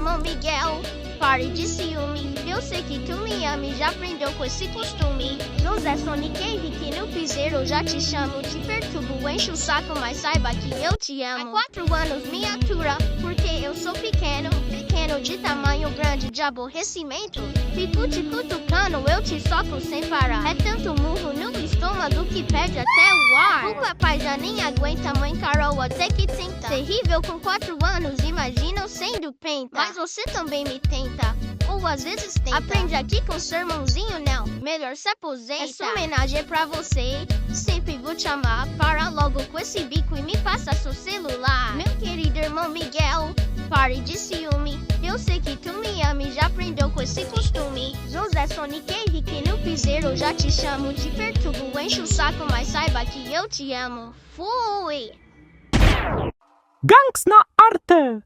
irmão Miguel, pare de ciúme. Eu sei que tu me ama e já aprendeu com esse costume. José Sonic Henrique no piseiro, já te chamo. Te perturbo, enche o saco, mas saiba que eu te amo. Há 4 anos me atura, porque eu sou pequeno. Pequeno de tamanho grande de aborrecimento. Fico te cutucando, eu te soco sem parar. É tanto murro no estômago que perde até o ar. O papai já nem aguenta, mãe Carol até que tenta. Terrível com 4 anos, imagina eu sendo penta. Mas você também me tenta, ou às vezes tenta. Aprende aqui com seu irmãozinho, não, melhor se aposenta. Essa homenagem é pra você, sempre vou te amar. Para logo com esse bico e me passa seu celular. Meu querido irmão Miguel, pare de ciúme. Eu sei que tu me ama e já aprendeu com esse costume. José Sonic Henrique no piseiro, já te chamo. Te perturbo, enche o saco, mas saiba que eu te amo. Fui! Gangs na arte!